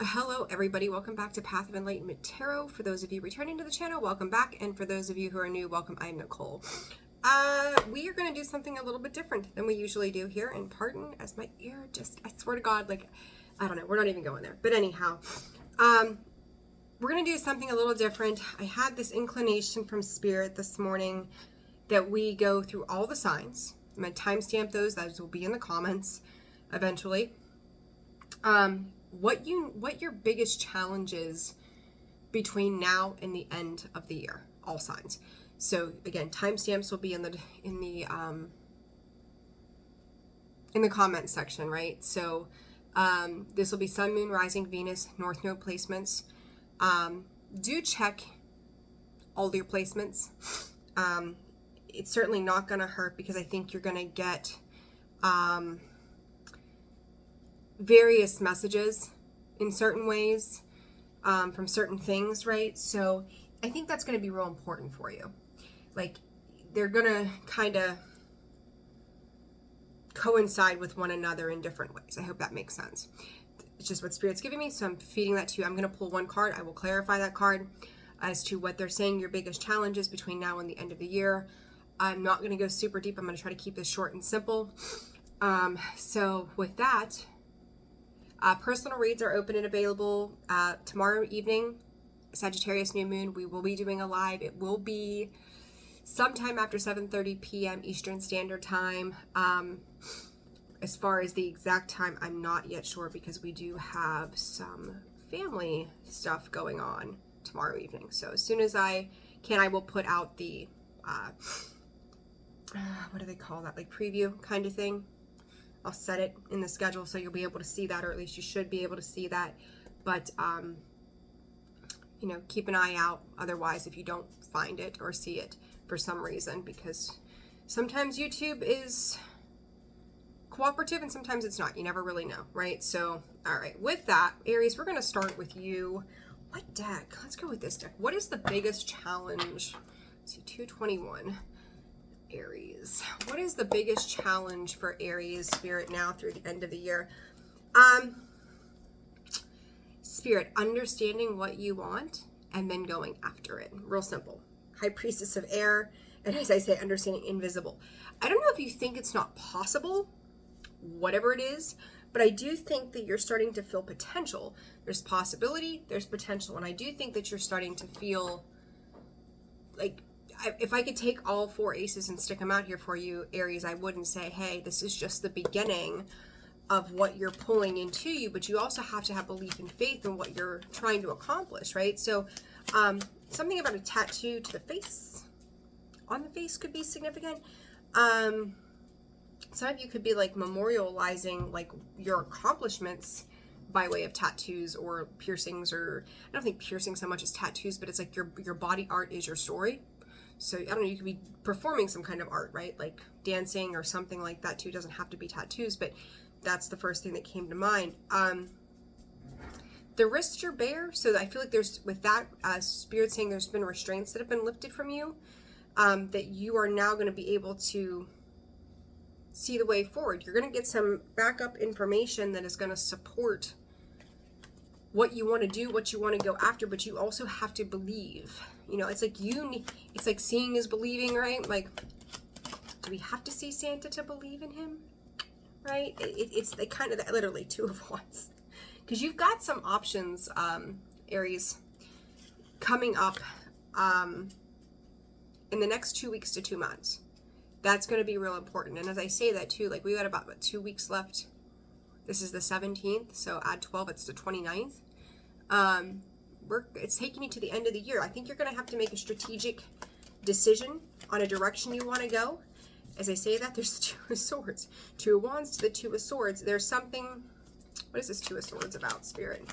Hello everybody, welcome back to Path of Enlightenment Tarot. For those of you returning to the channel, welcome back, and for those of you who are new, welcome. I'm Nicole. We are going to do something a little bit different than we usually do here, and pardon as my ear just, I swear to God, like, I don't know, we're not even going there. But anyhow, we're going to do something a little different. I had this inclination from Spirit this morning that we go through all the signs. I'm going to timestamp those will be in the comments eventually. What your biggest challenges between now and the end of the year, all signs. So again, timestamps will be in the comment section, right? So this will be Sun, Moon, Rising, Venus, North Node placements. Do check all your placements. It's certainly not going to hurt, because I think you're going to get various messages in certain ways from certain things, right? So I think that's going to be real important for you. Like, they're going to kind of coincide with one another in different ways. I hope that makes sense. It's just what Spirit's giving me, so I'm feeding that to you. I'm going to pull one card. I will clarify that card as to what they're saying your biggest challenges between now and the end of the year. I'm not going to go super deep. I'm going to try to keep this short and simple. So with that, personal reads are open and available tomorrow evening, Sagittarius new moon. We will be doing a live. It will be sometime after 7:30 p.m. Eastern Standard Time. As far as the exact time, I'm not yet sure, because we do have some family stuff going on tomorrow evening. So as soon as I can, I will put out the what do they call that, like preview kind of thing. I'll set it in the schedule so you'll be able to see that, or at least you should be able to see that. But you know, keep an eye out otherwise if you don't find it or see it for some reason, because sometimes YouTube is cooperative and sometimes it's not. You never really know, right? So, all right, with that, Aries, we're going to start with you. What deck? Let's go with this deck. What is the biggest challenge? Let's see, 221. Aries. What is the biggest challenge for Aries, Spirit, now through the end of the year? Spirit, understanding what you want and then going after it. Real simple. High Priestess of Air, and as I say, understanding invisible. I don't know if you think it's not possible, whatever it is, but I do think that you're starting to feel potential. There's possibility, there's potential, and I do think that you're starting to feel like, if I could take all four aces and stick them out here for you, Aries, I wouldn't say, hey, this is just the beginning of what you're pulling into you, but you also have to have belief and faith in what you're trying to accomplish, right? So something about a tattoo to the face, on the face, could be significant. Some of you could be like memorializing like your accomplishments by way of tattoos or piercings, or I don't think piercing so much as tattoos, but it's like your body art is your story. So, I don't know, you could be performing some kind of art, right? Like dancing or something like that too. It doesn't have to be tattoos, but that's the first thing that came to mind. The wrists are bare, so I feel like there's, with that, Spirit saying there's been restraints that have been lifted from you, that you are now going to be able to see the way forward. You're going to get some backup information that is going to support what you want to do, what you want to go after, but you also have to believe. You know, it's like it's like seeing is believing, right? Like, do we have to see Santa to believe in him, right? It's the kind of literally two of wands, because you've got some options, Aries, coming up in the next 2 weeks to 2 months. That's going to be real important. And as I say that too, like, we got about 2 weeks left. This is the 17th, so add 12, it's the 29th. It's taking you to the end of the year. I think you're going to have to make a strategic decision on a direction you want to go. As I say that, there's the Two of Swords. Two of Wands to the Two of Swords. There's something, what is this Two of Swords about, Spirit?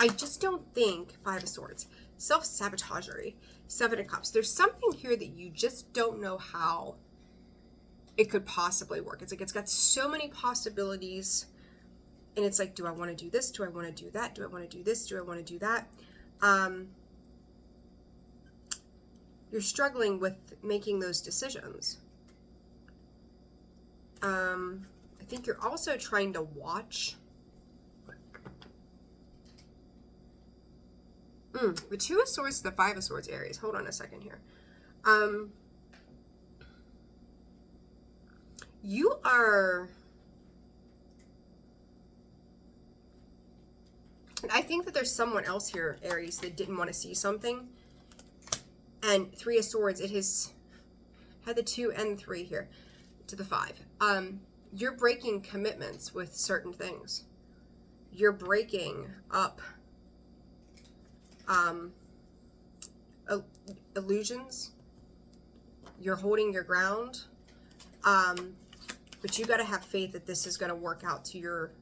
I just don't think, Five of Swords, self-sabotagery, Seven of Cups. There's something here that you just don't know how it could possibly work. It's like, it's got so many possibilities. And it's like, do I want to do this? Do I want to do that? Do I want to do this? Do I want to do that? You're struggling with making those decisions. I think you're also trying to watch The Two of Swords, the Five of Swords, Aries. Hold on a second here. You are... I think that there's someone else here, Aries, that didn't want to see something. And Three of Swords, it has had the 2 and 3 here to the 5. You're breaking commitments with certain things. You're breaking up illusions. You're holding your ground. But you got to have faith that this is going to work out to your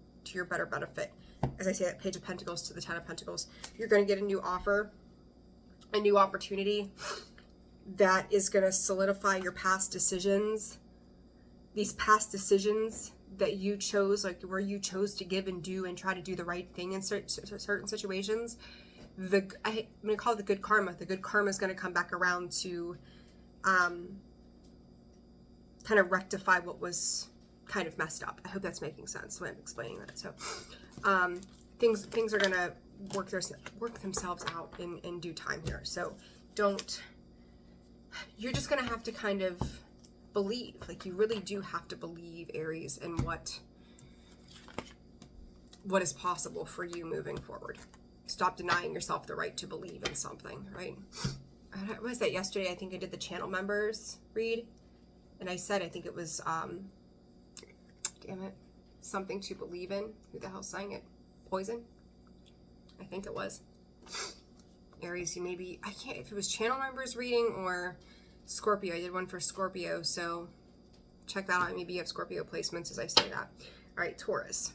better benefit. As I say, that Page of Pentacles to the 10 of Pentacles. You're going to get a new offer, a new opportunity that is going to solidify your past decisions. These past decisions that you chose, like where you chose to give and do and try to do the right thing in certain situations, I'm going to call it the good karma. The good karma is going to come back around to kind of rectify what was kind of messed up. I hope that's making sense when I'm explaining that. So things are going to work themselves out in due time here. So you're just going to have to kind of believe. Like, you really do have to believe, Aries, in what is possible for you moving forward. Stop denying yourself the right to believe in something, right? What was that yesterday? I think I did the channel members read, and I said, I think it was, damn it, Something to Believe In. Who the hell sang it? Poison? I think it was. Aries, you maybe, I can't, if it was channel members reading or Scorpio. I did one for Scorpio, so check that out. Maybe you have Scorpio placements as I say that. All right, Taurus.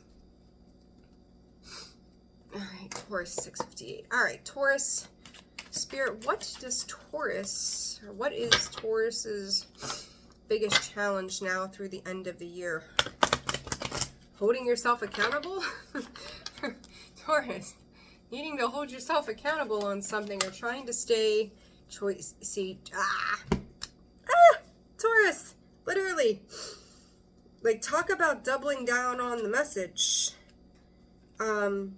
All right, Taurus 658. All right, Taurus. Spirit, what is Taurus's biggest challenge now through the end of the year? Holding yourself accountable? Taurus, needing to hold yourself accountable on something or trying to stay Taurus, literally. Like, talk about doubling down on the message. Holding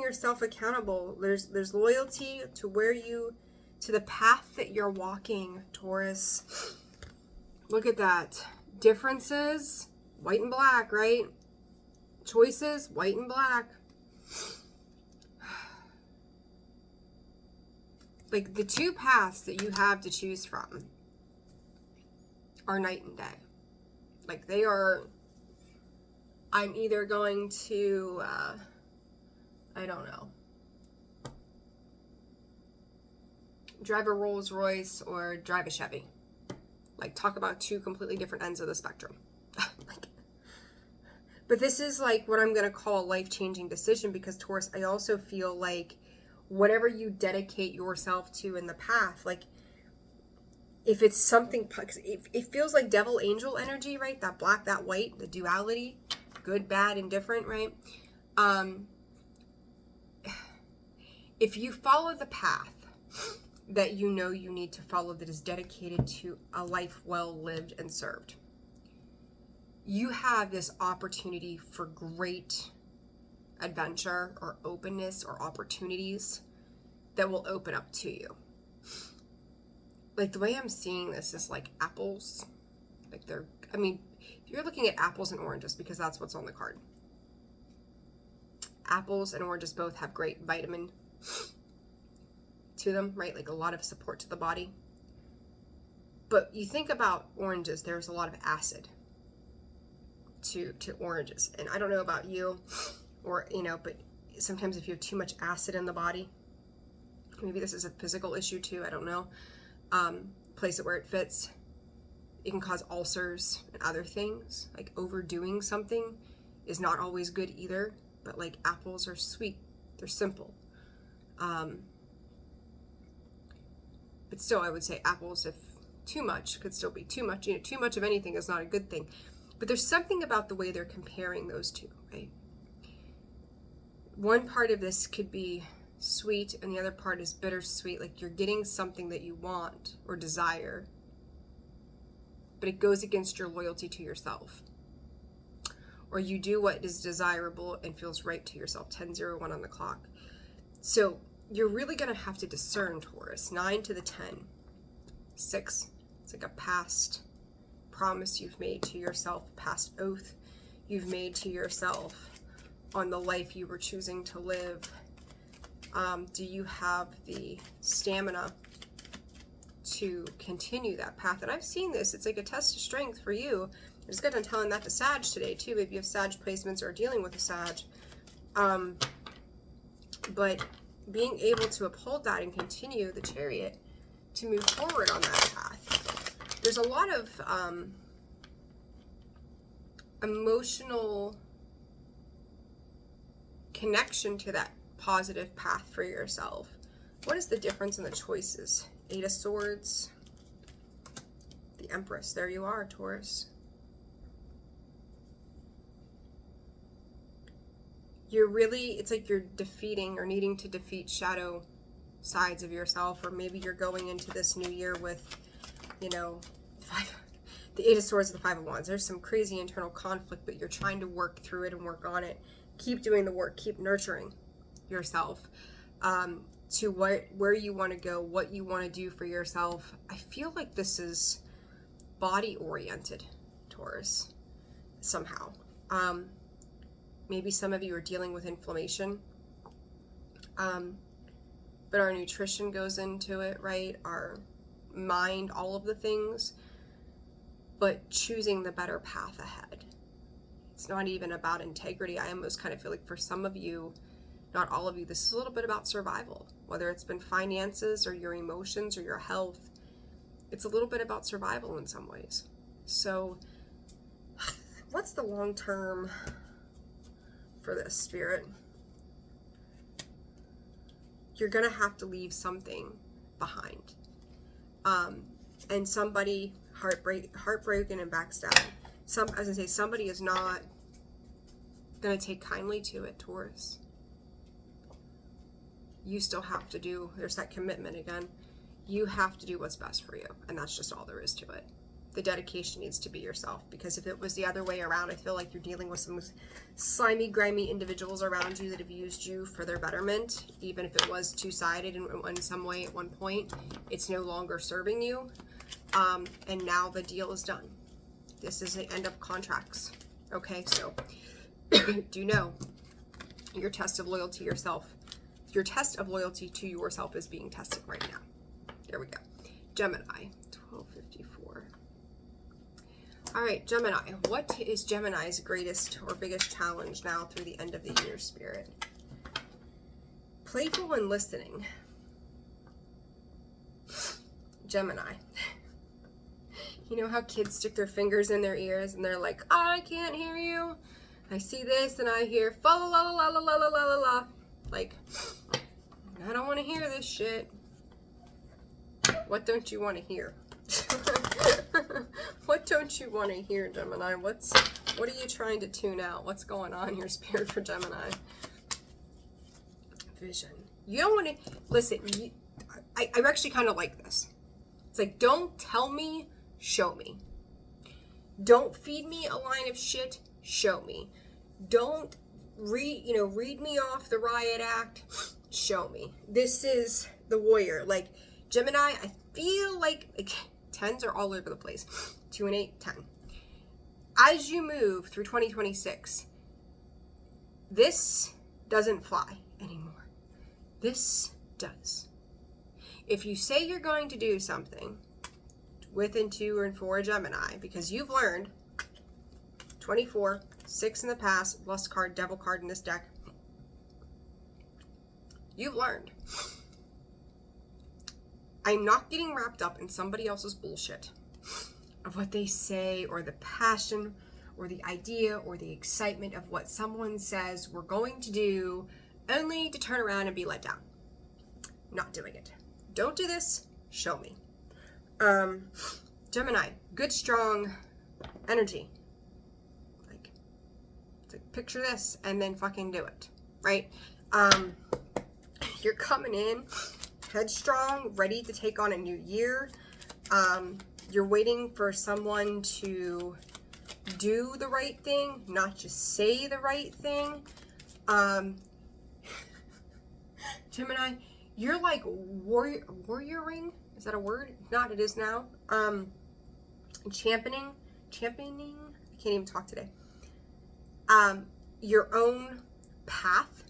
yourself accountable. There's loyalty to to the path that you're walking, Taurus. Look at that. Differences, white and black, right? Choices, white and black. Like, the two paths that you have to choose from are night and day. Like, they are, I'm either going to, I don't know, drive a Rolls Royce or drive a Chevy. Like, talk about two completely different ends of the spectrum. But this is like what I'm going to call a life-changing decision, because Taurus, I also feel like whatever you dedicate yourself to in the path, like, if it's something, because it feels like devil angel energy, right? That black, that white, the duality, good, bad, and different, right? If you follow the path that you know you need to follow, that is dedicated to a life well lived and served, you have this opportunity for great adventure or openness or opportunities that will open up to you. Like, the way I'm seeing this is like apples. Like, I mean, if you're looking at apples and oranges, because that's what's on the card. Apples and oranges both have great vitamin to them, right? Like, a lot of support to the body. But you think about oranges, there's a lot of acid to oranges. And I don't know about you, or, but sometimes if you have too much acid in the body, maybe this is a physical issue too, I don't know. Place it where it fits. It can cause ulcers and other things. Like, overdoing something is not always good either. But, like, apples are sweet. They're simple. But still, I would say apples, if too much, could still be too much. Too much of anything is not a good thing. But there's something about the way they're comparing those two, right? One part of this could be sweet and the other part is bittersweet. Like, you're getting something that you want or desire, but it goes against your loyalty to yourself. Or you do what is desirable and feels right to yourself. 10:01 on the clock. So you're really going to have to discern, Taurus. 9 to the 10. 6, it's like a past promise you've made to yourself, past oath you've made to yourself on the life you were choosing to live. Do you have the stamina to continue that path? And I've seen this. It's like a test of strength for you. I just got done telling that to Sag today, too. Maybe you have Sag placements or are dealing with a Sag. But being able to uphold that and continue the Chariot to move forward on that path. There's a lot of emotional connection to that positive path for yourself. What is the difference in the choices? 8 of Swords, the Empress. There you are, Taurus. You're really, it's like you're defeating or needing to defeat shadow sides of yourself, or maybe you're going into this new year with, you know, the 8 of Swords and the 5 of Wands. There's some crazy internal conflict, but you're trying to work through it and work on it. Keep doing the work. Keep nurturing yourself to where you want to go, what you want to do for yourself. I feel like this is body oriented, Taurus, somehow. Maybe some of you are dealing with inflammation. But our nutrition goes into it, right? Our mind, all of the things. But choosing the better path ahead. It's not even about integrity. I almost kind of feel like for some of you, not all of you, this is a little bit about survival. Whether it's been finances or your emotions or your health, it's a little bit about survival in some ways. So what's the long term for this, Spirit? You're going to have to leave something behind. And somebody heartbroken and backstabbed. As I was going to say, somebody is not going to take kindly to it, Taurus. You still have to do, there's that commitment again. You have to do what's best for you. And that's just all there is to it. The dedication needs to be yourself, because if it was the other way around, I feel like you're dealing with some slimy, grimy individuals around you that have used you for their betterment. Even if it was two-sided in some way at one point, it's no longer serving you. And now the deal is done. This is the end of contracts. Okay, so do know your test of loyalty to yourself. Your test of loyalty to yourself is being tested right now. There we go. Gemini, 1254. All right, Gemini. What is Gemini's greatest or biggest challenge now through the end of the year, Spirit? Playful and listening. Gemini. You know how kids stick their fingers in their ears and they're like, I can't hear you. I see this and I hear fa la la la la la la la la. Like, I don't want to hear this shit. What don't you want to hear? What don't you want to hear, Gemini? What are you trying to tune out? What's going on here, Spirit, for Gemini? Vision. You don't want to listen. I actually kind of like this. It's like, don't tell me, show me. Don't feed me a line of shit, show me. Don't read me off the riot act, show me. This is the warrior. Like, Gemini, I feel like 10s are all over the place. 2 and 8, 10. As you move through 2026, this doesn't fly anymore. This does. If you say you're going to do something with and to and for a Gemini, because you've learned 24, 6 in the past, Lust card, Devil card in this deck. You've learned. I'm not getting wrapped up in somebody else's bullshit of what they say, or the passion or the idea or the excitement of what someone says we're going to do, only to turn around and be let down. Not doing it. Don't do this. Show me. Gemini, good, strong energy. Like picture this and then fucking do it, right? You're coming in headstrong, ready to take on a new year. You're waiting for someone to do the right thing, not just say the right thing. Gemini, you're like warrioring. Is that a word? If not, it is now. Championing. I can't even talk today. Your own path,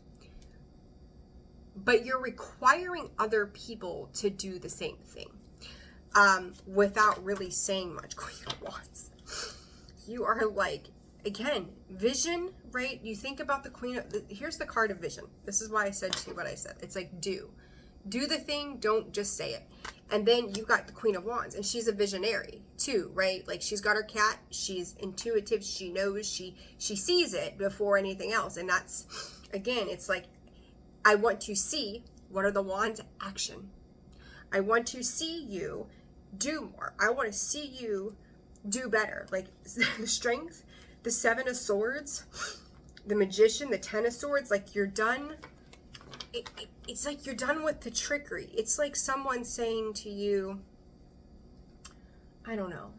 but you're requiring other people to do the same thing, without really saying much. Queen of Wands. You are like, again, vision, right? You think about the Queen of, here's the card of vision. This is why I said to you what I said. It's like, do the thing, don't just say it. And then you got the Queen of Wands, and she's a visionary too, right? Like, she's got her cat, she's intuitive, she knows, she sees it before anything else. And that's, again, it's like, I want to see, what are the wands? Action. I want to see you do more. I want to see you do better. Like, the Strength, the Seven of Swords, the Magician, the Ten of Swords, like, you're done. It's like you're done with the trickery. It's like someone saying to you, I don't know.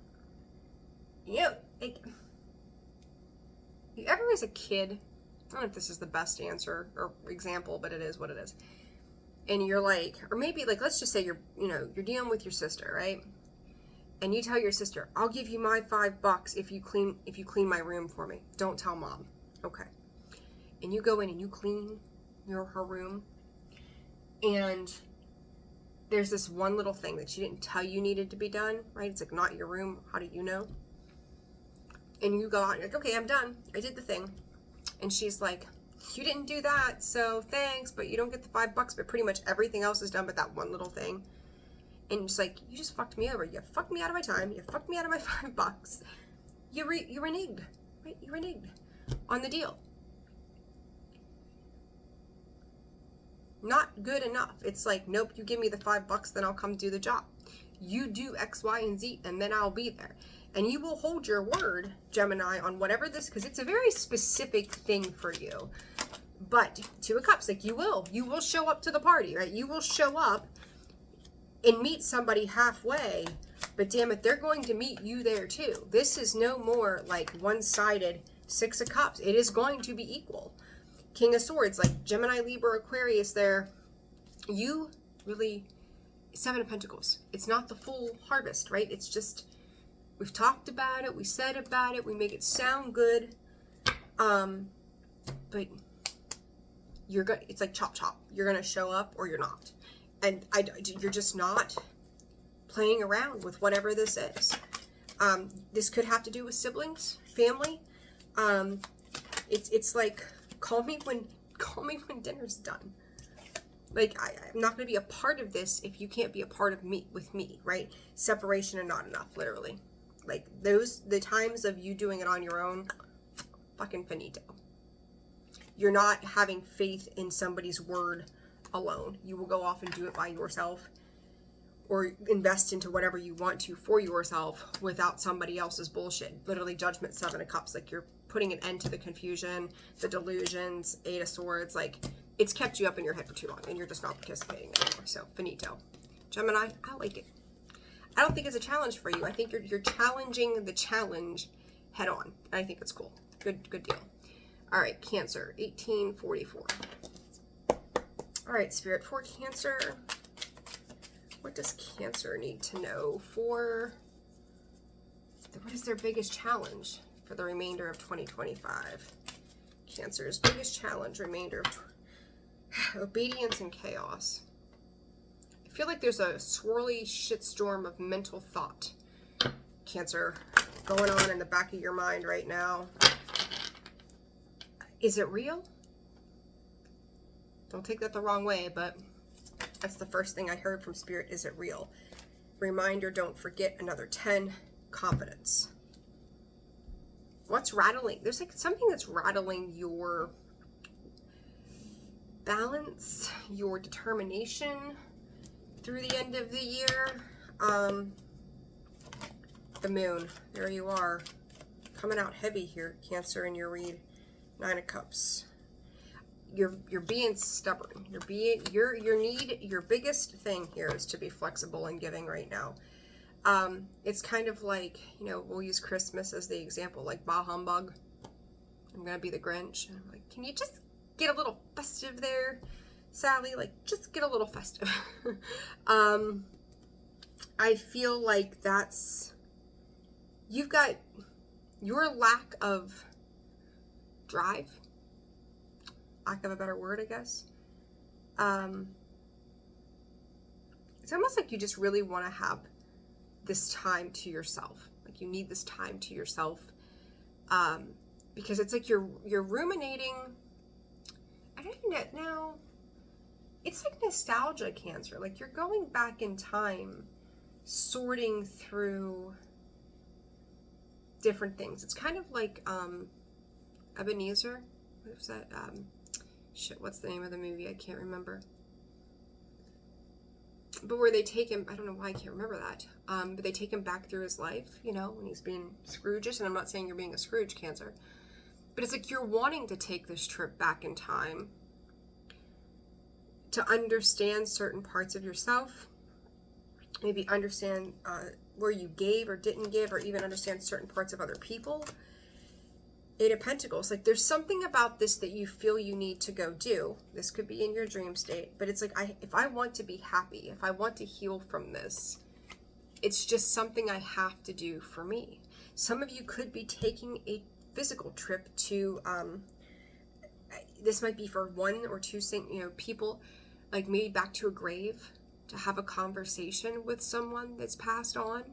You ever as a kid, I don't know if this is the best answer or example, but it is what it is. And you're like, or maybe like, let's just say you're dealing with your sister, right? And you tell your sister, I'll give you my $5 if you clean my room for me. Don't tell mom. Okay. And you go in and you clean her room, and there's this one little thing that she didn't tell you needed to be done, right? It's like, not your room. How do you know? And you go out and you're like, okay, I'm done. I did the thing. And she's like, you didn't do that, so thanks, but you don't get the $5, but pretty much everything else is done but that one little thing. And it's like, you just fucked me over. You fucked me out of my time. You fucked me out of my $5. You reneged, right? You reneged on the deal. Not good enough. It's like, nope, you give me the $5, then I'll come do the job. You do X, Y, and Z, and then I'll be there. And you will hold your word, Gemini, on whatever this, because it's a very specific thing for you. But Two of Cups, like, you will show up to the party, right? You will show up and meet somebody halfway, but damn it, they're going to meet you there too. This is no more like one-sided Six of Cups. It is going to be equal. King of Swords, like Gemini, Libra, Aquarius there, you really, Seven of Pentacles. It's not the full harvest, right? It's just, we've talked about it, we said about it, we make it sound good, but you're good. It's like chop chop. You're going to show up or you're not. And you're just not playing around with whatever this is. This could have to do with siblings, family. It's like, call me when dinner's done. Like, I'm not going to be a part of this if you can't be a part of me with me, right? Separation and not enough, literally. Like, the times of you doing it on your own, fucking finito. You're not having faith in somebody's word alone. You will go off and do it by yourself, or invest into whatever you want to for yourself without somebody else's bullshit. Literally, Judgment, Seven of Cups. Like, you're putting an end to the confusion, the delusions, Eight of Swords. Like, it's kept you up in your head for too long, and you're just not participating anymore. So, finito. Gemini, I like it. I don't think it's a challenge for you. I think you're challenging the challenge head on. And I think it's cool. Good deal. All right, Cancer, 1844. All right, Spirit, for Cancer, what does Cancer need to know for, what is their biggest challenge for the remainder of 2025? Cancer's biggest challenge, remainder of obedience and chaos. I feel like there's a swirly shitstorm of mental thought, Cancer, going on in the back of your mind right now. Is it real? Don't take that the wrong way, but that's the first thing I heard from Spirit. Is it real? Reminder, don't forget, another 10, confidence. What's rattling? There's like something that's rattling your balance, your determination through the end of the year. The moon, there you are, coming out heavy here, Cancer, in your read. Nine of Cups. You're being stubborn. Your biggest thing here is to be flexible and giving right now. It's kind of like, we'll use Christmas as the example, like bah humbug. I'm gonna be the Grinch. And I'm like, can you just get a little festive there? Sally, like, just get a little festive. I feel like you've got your lack of drive, lack of a better word, I guess. It's almost like you just really want to have this time to yourself. Like you need this time to yourself, because it's like you're ruminating. I don't even know. It's like nostalgia, Cancer. Like you're going back in time, sorting through different things. It's kind of like Ebenezer. What was that? What's the name of the movie? I can't remember. But where they take him, I don't know why I can't remember that. But they take him back through his life, when he's being Scrooge-ish. And I'm not saying you're being a Scrooge, Cancer. But it's like you're wanting to take this trip back in time to understand certain parts of yourself. Maybe understand where you gave or didn't give, or even understand certain parts of other people. Eight of Pentacles. Like there's something about this that you feel you need to go do. This could be in your dream state, but it's like if I want to be happy, if I want to heal from this, it's just something I have to do for me. Some of you could be taking a physical trip to this might be for one or two people, like maybe back to a grave to have a conversation with someone that's passed on.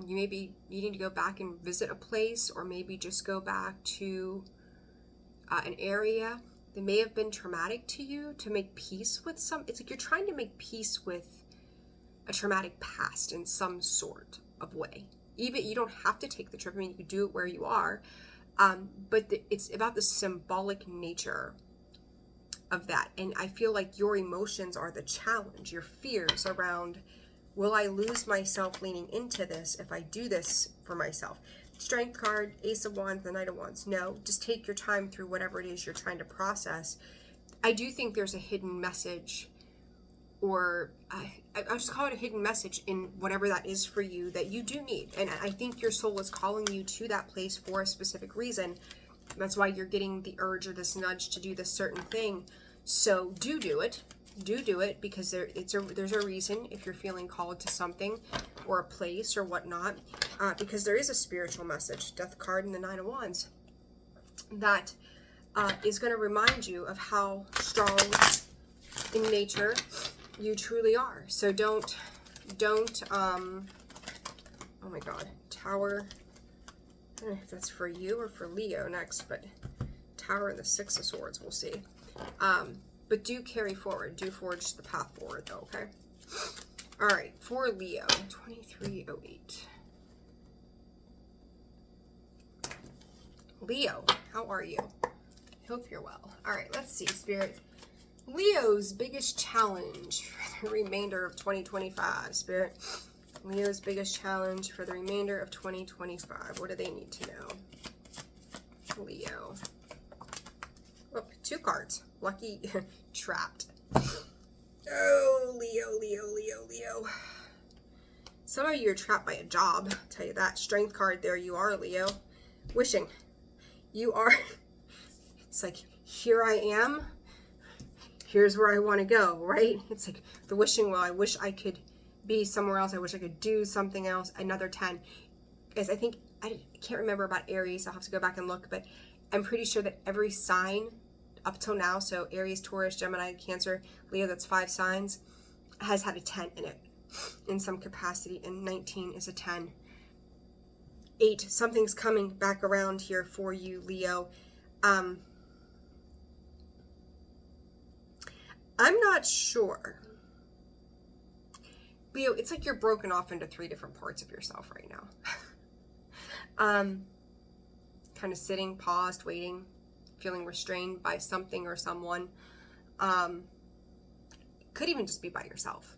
You may be needing to go back and visit a place, or maybe just go back to an area that may have been traumatic to you, to make peace with it's like you're trying to make peace with a traumatic past in some sort of way. Even you don't have to take the trip. I mean, you could do it where you are, but it's about the symbolic nature of that. And I feel like your emotions are the challenge, your fears around, will I lose myself leaning into this if I do this for myself? Strength card, Ace of Wands, the Knight of Wands. No, just take your time through whatever it is you're trying to process. I do think there's a hidden message, or I'll just call it a hidden message in whatever that is for you that you do need. And I think your soul is calling you to that place for a specific reason. That's why you're getting the urge or this nudge to do this certain thing. So do it. Do it, because there's a reason if you're feeling called to something or a place or whatnot, because there is a spiritual message, Death card and the Nine of Wands, that is going to remind you of how strong in nature you truly are. So don't oh my god, Tower, I don't know if that's for you or for Leo next, but Tower and the Six of Swords, we'll see. But do carry forward. Do forge the path forward, though, okay? All right, for Leo, 2308. Leo, how are you? Hope you're well. All right, let's see, Spirit. Leo's biggest challenge for the remainder of 2025, Spirit. Leo's biggest challenge for the remainder of 2025. What do they need to know? Leo. Oh, two cards. Lucky. Trapped. Oh, Leo. Some of you are trapped by a job. I'll tell you that. Strength card, there you are, Leo. Wishing. You are. It's like, here I am. Here's where I want to go, right? It's like the wishing well. I wish I could be somewhere else. I wish I could do something else. Another 10. Guys, I think, I can't remember about Aries. I'll have to go back and look, but I'm pretty sure that every sign up till now, so Aries, Taurus, Gemini, Cancer, Leo, that's 5 signs, has had a 10 in it in some capacity, and 19 is a 10. 8, something's coming back around here for you, Leo. I'm not sure. Leo, it's like you're broken off into 3 different parts of yourself right now. Kind of sitting, paused, waiting, feeling restrained by something or someone. Could even just be by yourself.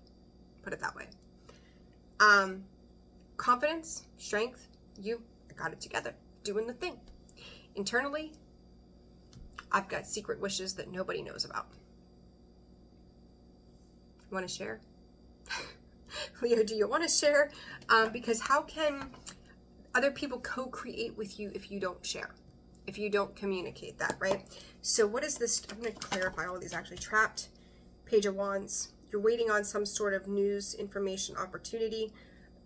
Put it that way. Confidence, strength, I got it together, doing the thing. Internally, I've got secret wishes that nobody knows about. Want to share? Leo, do you want to share? Because how can other people co-create with you if you don't share? if you don't communicate that, right? So what is this? I'm going to clarify all these actually. Trapped, Page of Wands. You're waiting on some sort of news, information, opportunity.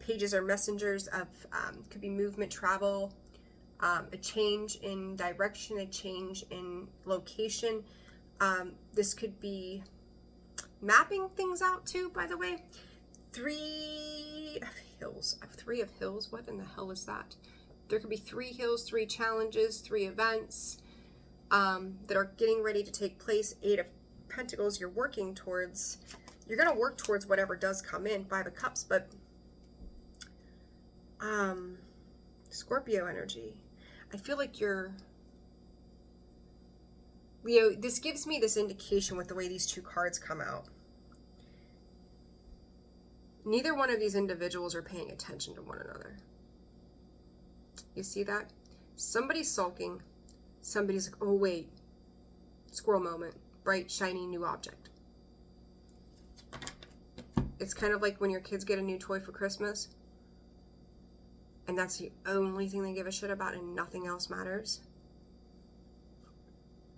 Pages are messengers of, could be movement, travel, a change in direction, a change in location. This could be mapping things out too, by the way. Three of hills. What in the hell is that? There could be 3 hills, 3 challenges, 3 events that are getting ready to take place. 8 of Pentacles, you're working towards, you're going to work towards whatever does come in. 5 of Cups, but Scorpio energy. I feel like you're, Leo, this gives me this indication with the way these 2 cards come out. Neither one of these individuals are paying attention to one another. You see that? Somebody's sulking. Somebody's like, oh wait, squirrel moment, bright, shiny, new object. It's kind of like when your kids get a new toy for Christmas, and that's the only thing they give a shit about and nothing else matters.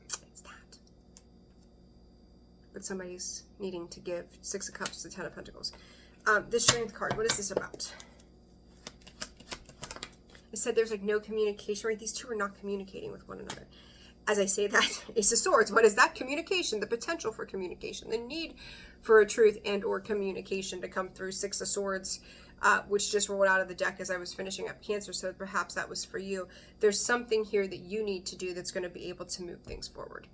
It's that. But somebody's needing to give 6 of Cups to 10 of Pentacles. This Strength card, what is this about? I said there's like no communication, right? These 2 are not communicating with one another. As I say that, Ace of Swords, what is that? Communication, the potential for communication, the need for a truth and or communication to come through. 6 of Swords, which just rolled out of the deck as I was finishing up Cancer, so perhaps that was for you. There's something here that you need to do that's going to be able to move things forward.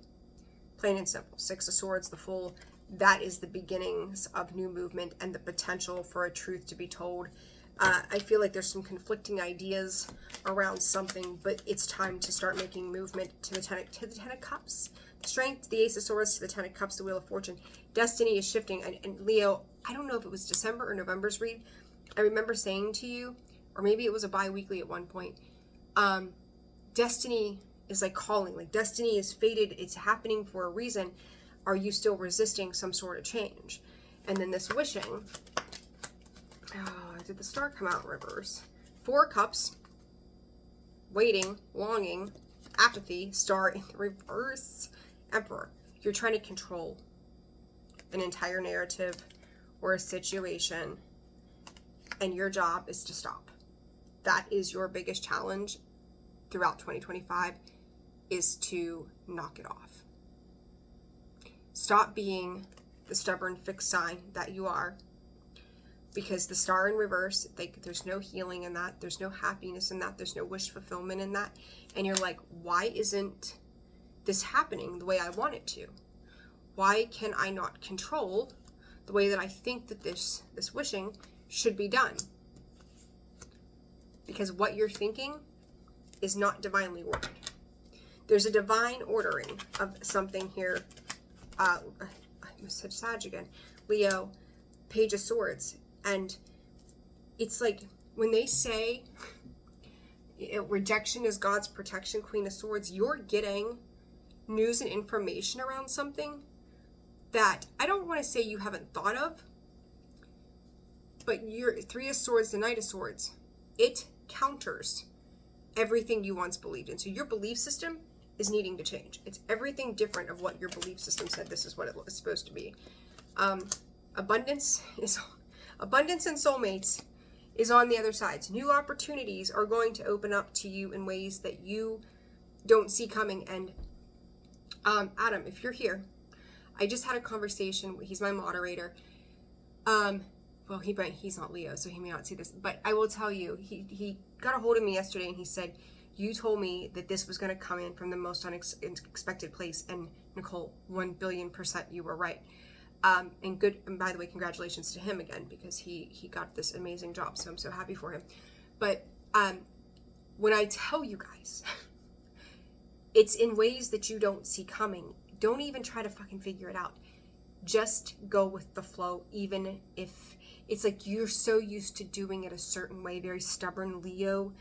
Plain and simple. 6 of Swords, the Fool, that is the beginnings of new movement and the potential for a truth to be told. I feel like there's some conflicting ideas around something, but it's time to start making movement to the 10 of Cups. Strength, the Ace of Swords to the 10 of Cups, the Wheel of Fortune. Destiny is shifting. And Leo, I don't know if it was December or November's read. I remember saying to you, or maybe it was a bi-weekly at one point, destiny is like calling. Like destiny is fated. It's happening for a reason. Are you still resisting some sort of change? And then this wishing. Oh, did the star come out in reverse? 4 Cups, waiting, longing, apathy, star in reverse, Emperor. You're trying to control an entire narrative or a situation, and your job is to stop. That is your biggest challenge throughout 2025, is to knock it off. Stop being the stubborn, fixed sign that you are. Because the star in reverse, there's no healing in that. There's no happiness in that. There's no wish fulfillment in that. And you're like, why isn't this happening the way I want it to? Why can I not control the way that I think that this wishing should be done? Because what you're thinking is not divinely ordered. There's a divine ordering of something here. I said Sag again. Leo, Page of Swords. And it's like when they say rejection is God's protection, Queen of Swords, you're getting news and information around something that I don't want to say you haven't thought of, but your 3 of Swords, the Knight of Swords, it counters everything you once believed in. So your belief system is needing to change. It's everything different of what your belief system said this is what it is supposed to be. Abundance and soulmates is on the other side. So new opportunities are going to open up to you in ways that you don't see coming. And Adam, if you're here, I just had a conversation. He's my moderator. Well, he's not Leo, so he may not see this. But I will tell you, he got a hold of me yesterday and he said, you told me that this was going to come in from the most unexpected place. And Nicole, 1,000,000,000% you were right. And by the way, congratulations to him again, because he got this amazing job. So I'm so happy for him. But when I tell you guys, it's in ways that you don't see coming. Don't even try to fucking figure it out. Just go with the flow, even if it's like you're so used to doing it a certain way, very stubborn Leo.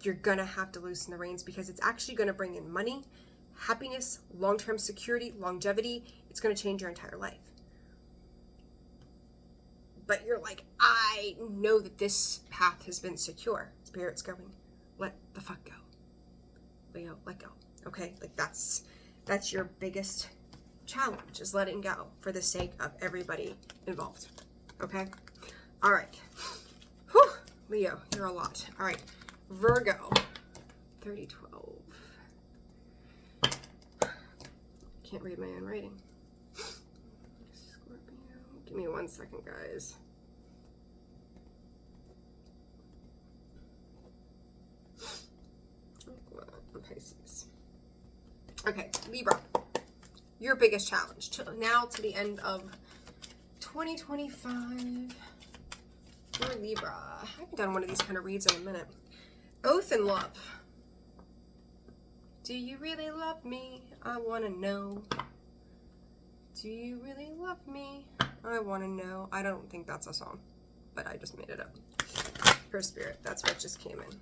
You're gonna have to loosen the reins, because it's actually gonna bring in money, happiness, long-term security, longevity. It's going to change your entire life. But you're like, I know that this path has been secure. Spirit's going, let the fuck go. Leo, let go. Okay, like that's your biggest challenge, is letting go for the sake of everybody involved. Okay, all right. Whew. Leo, you're a lot. All right, Virgo, 3012. Can't read my own writing. Scorpio, give me 1 second, guys. Pisces. Okay, Libra, your biggest challenge now to the end of 2025 for Libra. I haven't done one of these kind of reads in a minute. Oath and love. Do you really love me? I want to know. Do you really love me? I want to know. I don't think that's a song, but I just made it up. For Spirit, that's what just came in.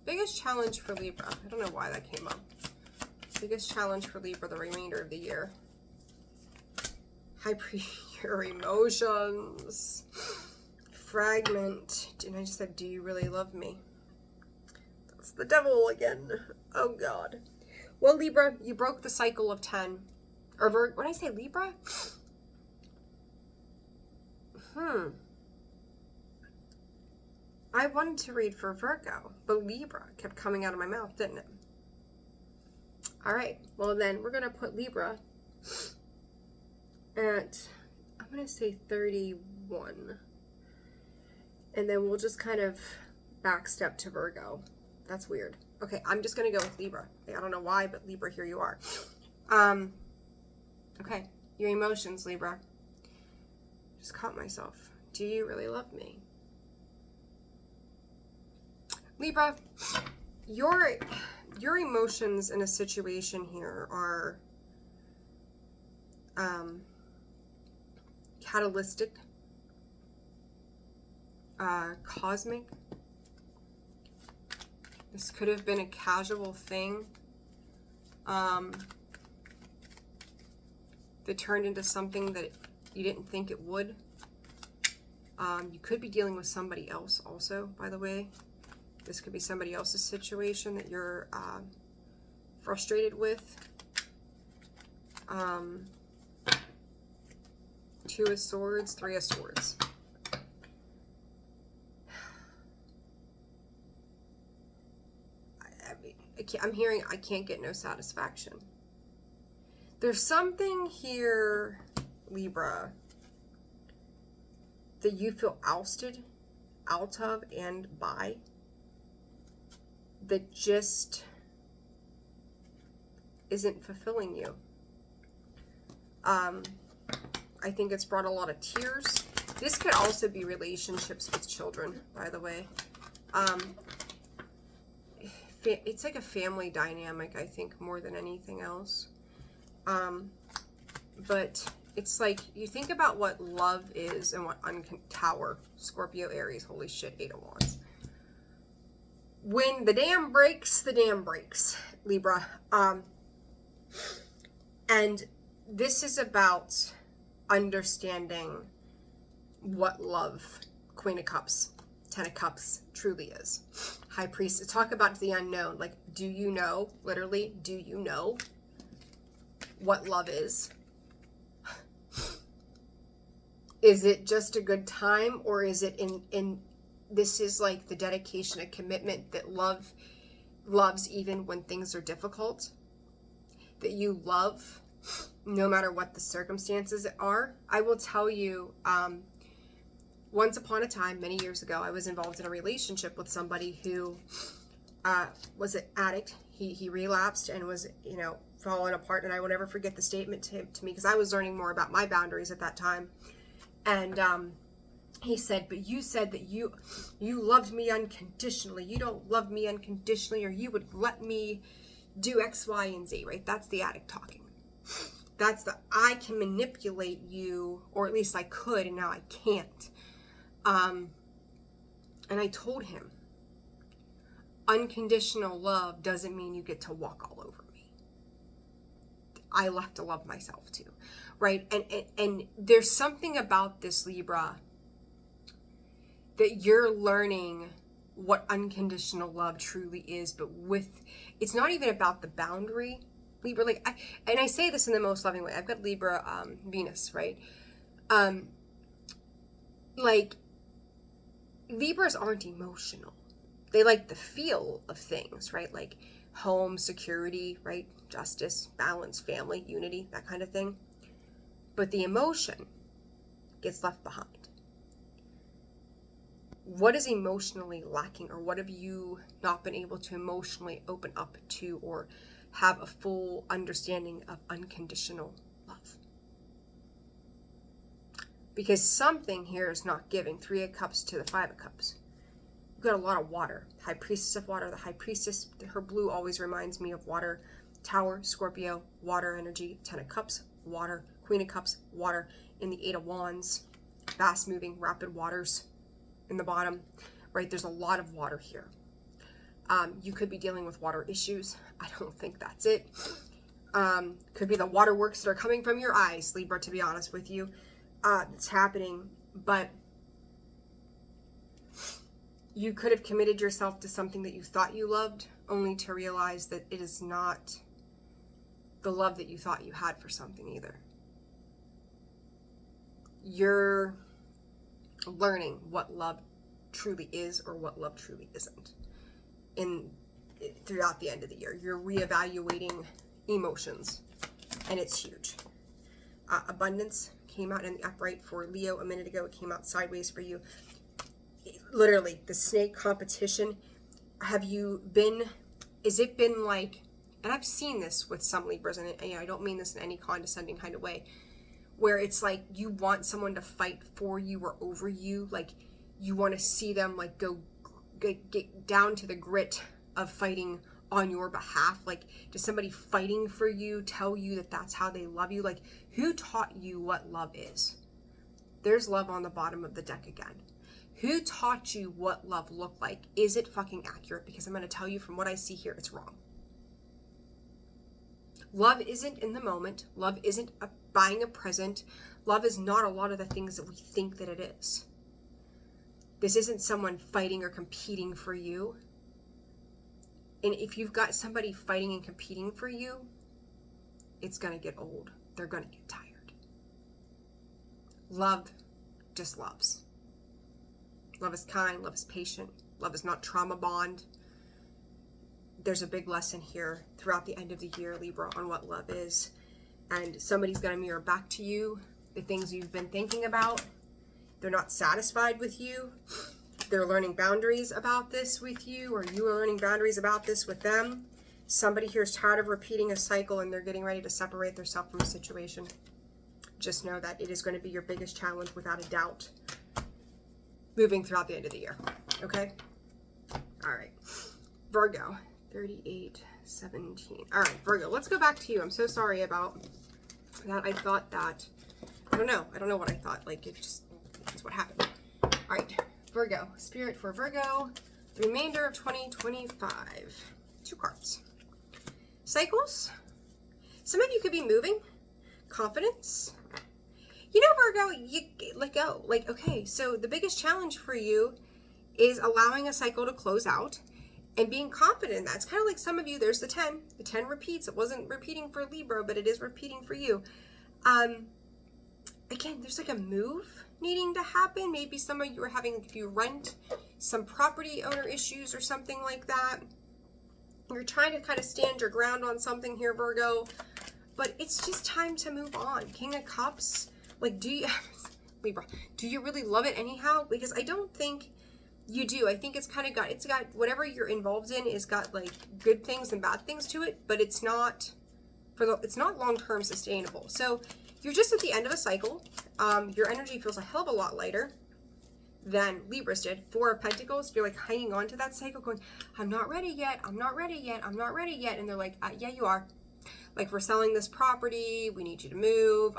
Biggest challenge for Libra. I don't know why that came up. Biggest challenge for Libra the remainder of the year. High priest, your emotions. Fragment. And I just said, do you really love me? That's the devil again. Oh God. Well, Libra, you broke the cycle of 10. Or what did I say, Libra? I wanted to read for Virgo, but Libra kept coming out of my mouth, didn't it? All right, well then we're gonna put Libra at, I'm gonna say 31. And then we'll just kind of backstep to Virgo. That's weird. Okay, I'm just gonna go with Libra. I don't know why, but Libra, here you are. Okay, your emotions, Libra. Just caught myself. Do you really love me? Libra, your emotions in a situation here are catalytic, cosmic. This could have been a casual thing that turned into something that you didn't think it would. You could be dealing with somebody else also, by the way. This could be somebody else's situation that you're frustrated with. 2 of Swords, 3 of Swords. I'm hearing I can't get no satisfaction. There's something here, Libra, that you feel ousted out of and by, that just isn't fulfilling you. I think it's brought a lot of tears. This could also be relationships with children, by the way. It's like a family dynamic, I think, more than anything else. But it's like, you think about what love is and what Tower, Scorpio, Aries, holy shit, 8 of Wands. When the dam breaks, Libra. And this is about understanding what love, Queen of Cups, 10 of Cups truly is. High Priestess, talk about the unknown. Like, do you know, literally, do you know what love is? Is it just a good time, or is it in this is like the dedication, a commitment that loves even when things are difficult, that you love no matter what the circumstances are. I will tell you, once upon a time, many years ago, I was involved in a relationship with somebody who was an addict. He relapsed and was, falling apart. And I will never forget the statement to me, because I was learning more about my boundaries at that time. And he said, but you said that you loved me unconditionally. You don't love me unconditionally, or you would let me do X, Y, and Z, right? That's the addict talking. That's the, I can manipulate you, or at least I could, and now I can't. And I told him, unconditional love doesn't mean you get to walk all over me. I have to love myself too, right? And there's something about this, Libra, that you're learning what unconditional love truly is, but it's not even about the boundary. Libra, like, and I say this in the most loving way. I've got Libra, Venus, right? Like, Libras aren't emotional. They like the feel of things, right? Like home, security, right? Justice, balance, family, unity, that kind of thing. But the emotion gets left behind. What is emotionally lacking, or what have you not been able to emotionally open up to or have a full understanding of unconditional love? Because something here is not giving. 3 of Cups to the 5 of Cups. We've got a lot of water. High Priestess of Water. The High Priestess, her blue always reminds me of water. Tower, Scorpio, water energy. 10 of Cups, water. Queen of Cups, water. In the 8 of Wands, fast moving, rapid waters in the bottom, right? There's a lot of water here. You could be dealing with water issues. I don't think that's it. Could be the waterworks that are coming from your eyes, Libra, to be honest with you. That's happening, but you could have committed yourself to something that you thought you loved, only to realize that it is not the love that you thought you had for something either. You're learning what love truly is or what love truly isn't throughout the end of the year. You're reevaluating emotions, and it's huge. Abundance came out in the upright for Leo a minute ago. It came out sideways for you. Literally, the snake competition. Has it been like, and I've seen this with some Libras, and I don't mean this in any condescending kind of way, where it's like you want someone to fight for you or over you, like you want to see them like get down to the grit of fighting on your behalf. Like, does somebody fighting for you tell you that that's how they love you? Like, who taught you what love is? There's love on the bottom of the deck again. Who taught you what love looked like? Is it fucking accurate? Because I'm going to tell you from what I see here, it's wrong. Love isn't in the moment. Love isn't buying a present. Love is not a lot of the things that we think that it is. This isn't someone fighting or competing for you. And if you've got somebody fighting and competing for you, it's going to get old. They're going to get tired. Love just loves. Love is kind. Love is patient. Love is not trauma bond. There's a big lesson here throughout the end of the year, Libra, on what love is. And somebody's going to mirror back to you the things you've been thinking about. They're not satisfied with you. They're learning boundaries about this with you, or you are learning boundaries about this with them. Somebody here is tired of repeating a cycle, and they're getting ready to separate themselves from a situation. Just know that it is going to be your biggest challenge, without a doubt, moving throughout the end of the year. Okay? All right. Virgo, 38:17. All right, Virgo, let's go back to you. I'm so sorry about that. I thought that, I don't know what I thought. Like, it's what happened. All right, Virgo, Spirit for Virgo, the remainder of 2025. 2 cards. Cycles. Some of you could be moving. Confidence. You know, Virgo, you let go. Like, okay, so the biggest challenge for you is allowing a cycle to close out and being confident in that. It's kind of like some of you, there's the 10. The 10 repeats. It wasn't repeating for Libra, but it is repeating for you. Again, there's like a move needing to happen. Maybe some of you are having, if you rent, some property owner issues or something like that. You're trying to kind of stand your ground on something here, Virgo, but it's just time to move on. King of Cups, like, Libra, do you really love it anyhow? Because I don't think you do. I think it's got whatever you're involved in is got like good things and bad things to it, but it's not long-term sustainable. So you're just at the end of a cycle. Your energy feels a hell of a lot lighter than Libras did. 4 of Pentacles, you're like hanging on to that cycle going, I'm not ready yet, I'm not ready yet, I'm not ready yet. And they're like, yeah, you are. Like, we're selling this property, we need you to move,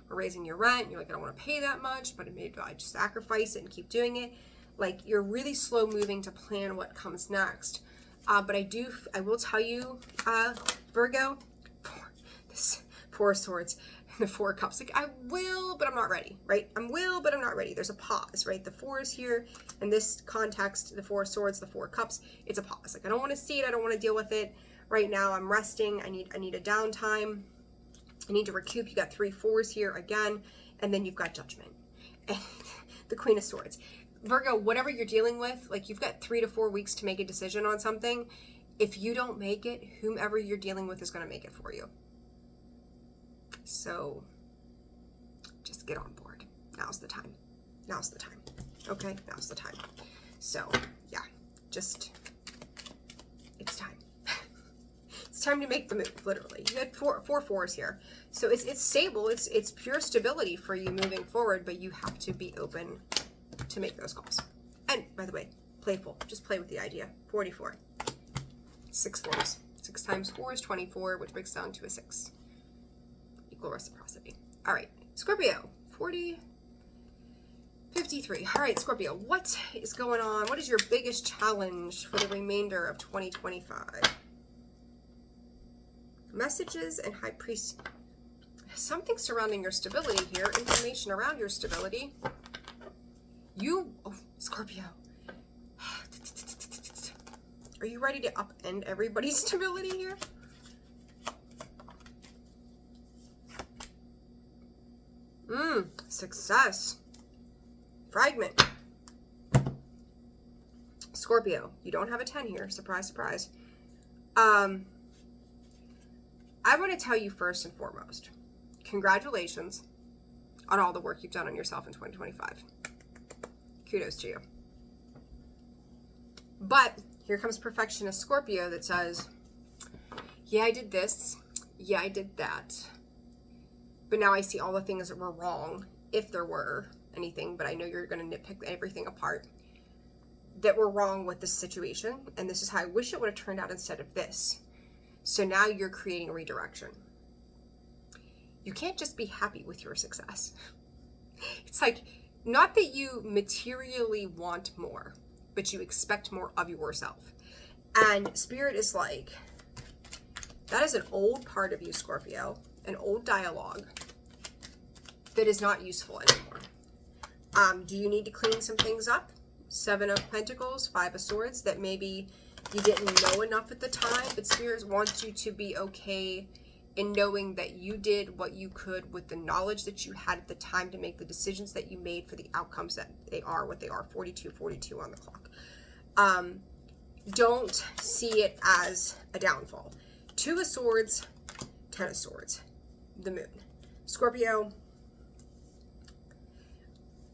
we're raising your rent. You're like, I don't want to pay that much, but maybe I just sacrifice it and keep doing it. Like, you're really slow moving to plan what comes next. But I will tell you, Virgo, this 4 of Swords, the Four of Cups. Like, I will, but I'm not ready, right? I'm will, but I'm not ready. There's a pause, right? The Four is here. In this context, the Four of Swords, the Four of Cups, it's a pause. Like, I don't want to see it. I don't want to deal with it. Right now, I'm resting. I need a downtime. I need to recoup. You got 3 fours here again. And then you've got Judgment. And the Queen of Swords. Virgo, whatever you're dealing with, like, you've got 3 to 4 weeks to make a decision on something. If you don't make it, whomever you're dealing with is going to make it for you. So just get on board. Now's the time. Now's the time. Okay, now's the time. So yeah, just, it's time. It's time to make the move, literally. You had four fours here. So it's stable. It's pure stability for you moving forward, but you have to be open to make those calls. And by the way, playful. Just play with the idea. 44. 6 fours. 6 times 4 is 24, which breaks down to a 6. Equal reciprocity. All right, Scorpio, 40, 53. All right, Scorpio, what is going on? What is your biggest challenge for the remainder of 2025? Messages and High Priest. Something surrounding your stability here. Information around your stability. Scorpio. Are you ready to upend everybody's stability here? Success. Fragment. Scorpio, you don't have a 10 here. Surprise, surprise. I want to tell you first and foremost, congratulations on all the work you've done on yourself in 2025. Kudos to you. But here comes perfectionist Scorpio that says, yeah, I did this. Yeah, I did that. But now I see all the things that were wrong, if there were anything, but I know you're going to nitpick everything apart, that were wrong with this situation. And this is how I wish it would have turned out instead of this. So now you're creating a redirection. You can't just be happy with your success. It's like, not that you materially want more, but you expect more of yourself. And Spirit is like, that is an old part of you, Scorpio, an old dialogue that is not useful anymore. Do you need to clean some things up? 7 of Pentacles, 5 of Swords, that maybe you didn't know enough at the time, but Spirit wants you to be okay in knowing that you did what you could with the knowledge that you had at the time to make the decisions that you made for the outcomes that they are what they are. 42 on the clock. Don't see it as a downfall. 2 of Swords, 10 of Swords, the Moon. Scorpio,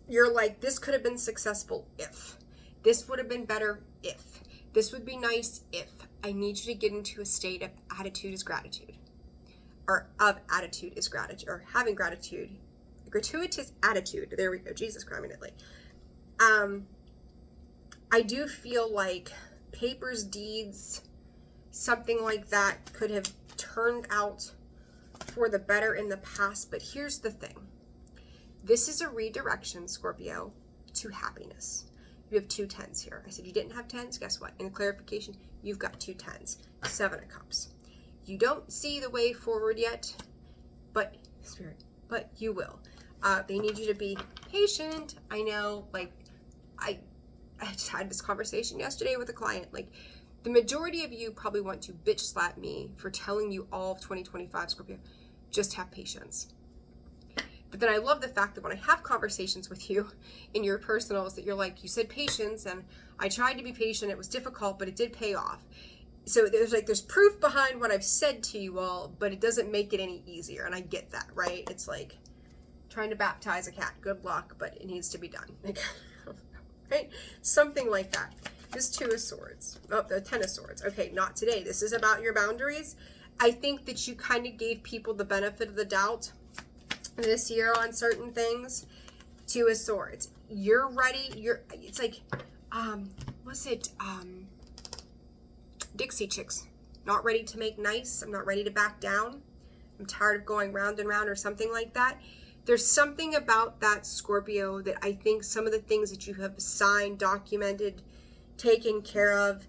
you're like, this could have been successful if. This would have been better if. This would be nice if. I need you to get into a state of attitude is gratitude. Or of attitude is gratitude. Or having gratitude. Gratuitous attitude. There we go. Jesus Christ, Italy. I do feel like papers, deeds, something like that could have turned out for the better in the past. But here's the thing. This is a redirection, Scorpio, to happiness. You have 2 10s here. I said you didn't have 10s. Guess what? In clarification, you've got 2 10s. 7 of Cups. You don't see the way forward yet, but Spirit, but you will. They need you to be patient. I know, like, I just had this conversation yesterday with a client. Like, the majority of you probably want to bitch slap me for telling you all of 2025, Scorpio. Just have patience. But then I love the fact that when I have conversations with you in your personals that you're like, you said patience, and I tried to be patient. It was difficult, but it did pay off. So there's proof behind what I've said to you all, but it doesn't make it any easier. And I get that, right? It's like trying to baptize a cat. Good luck, but it needs to be done. Right? Something like that. This 2 of Swords. Oh, the 10 of Swords. Okay, not today. This is about your boundaries. I think that you kind of gave people the benefit of the doubt this year on certain things. 2 of Swords. You're ready. It's like, what's it? Dixie Chicks. Not ready to make nice. I'm not ready to back down. I'm tired of going round and round or something like that. There's something about that, Scorpio, that I think some of the things that you have signed, documented, taken care of,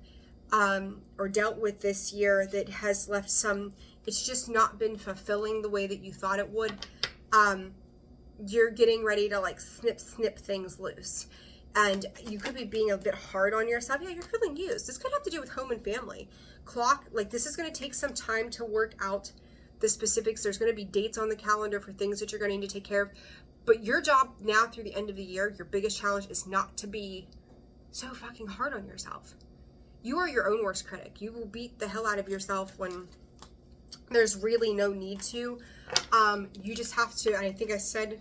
or dealt with this year that has left some, it's just not been fulfilling the way that you thought it would. you're getting ready to like snip things loose. And you could be being a bit hard on yourself. Yeah, you're feeling used. This could have to do with home and family. Like this is going to take some time to work out the specifics. There's going to be dates on the calendar for things that you're going to need to take care of. But your job now through the end of the year, your biggest challenge is not to be so fucking hard on yourself. You are your own worst critic. You will beat the hell out of yourself when there's really no need to. You just have to, and I think I said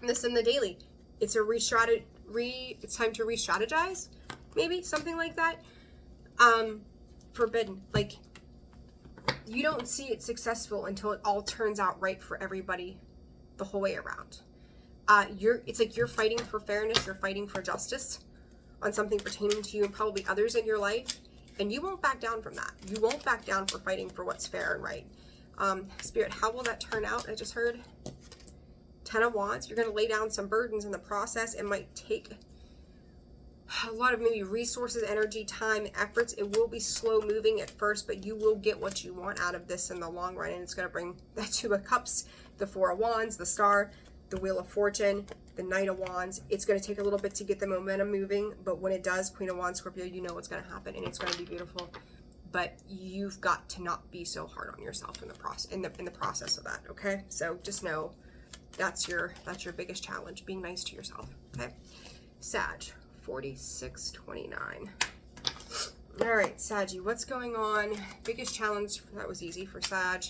this in the daily, it's it's time to re-strategize, maybe something like that. Forbidden. Like, you don't see it successful until it all turns out right for everybody the whole way around. It's like you're fighting for fairness, you're fighting for justice on something pertaining to you and probably others in your life, and you won't back down from that. You won't back down for fighting for what's fair and right. Spirit, how will that turn out? I just heard 10 of Wands. You're going to lay down some burdens in the process. It might take a lot of maybe resources, energy, time, efforts. It will be slow moving at first, but you will get what you want out of this in the long run. And it's going to bring that Two of Cups, the Four of Wands, the Star, the Wheel of Fortune, the Knight of Wands. It's going to take a little bit to get the momentum moving, but when it does, Queen of Wands, Scorpio, you know what's going to happen, and it's going to be beautiful. But you've got to not be so hard on yourself in the process of that. Okay, so just know that's your biggest challenge, being nice to yourself. Okay, Sag, 4629. All right, Saggy, what's going on? Biggest challenge, that was easy for Sag,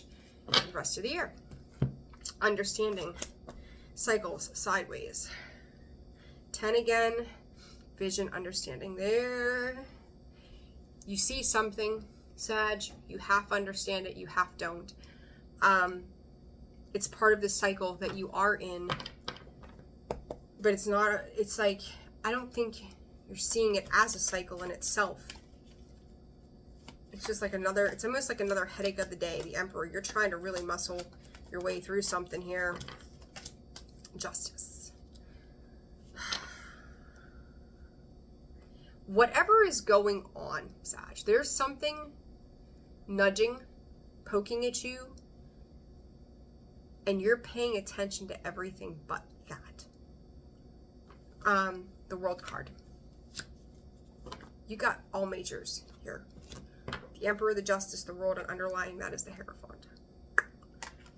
the rest of the year. Understanding cycles sideways. 10 again, vision, understanding. There, you see something, Sag, you half understand it, you half don't. It's part of the cycle that you are in, but it's not, it's like, I don't think you're seeing it as a cycle in itself. It's just like another, it's almost like another headache of the day. The Emperor, you're trying to really muscle your way through something here. Justice. Whatever is going on, Sag, there's something nudging, poking at you, and you're paying attention to everything but that. The World card. You got all majors here. The Emperor, the Justice, the World, and underlying that is the Hierophant.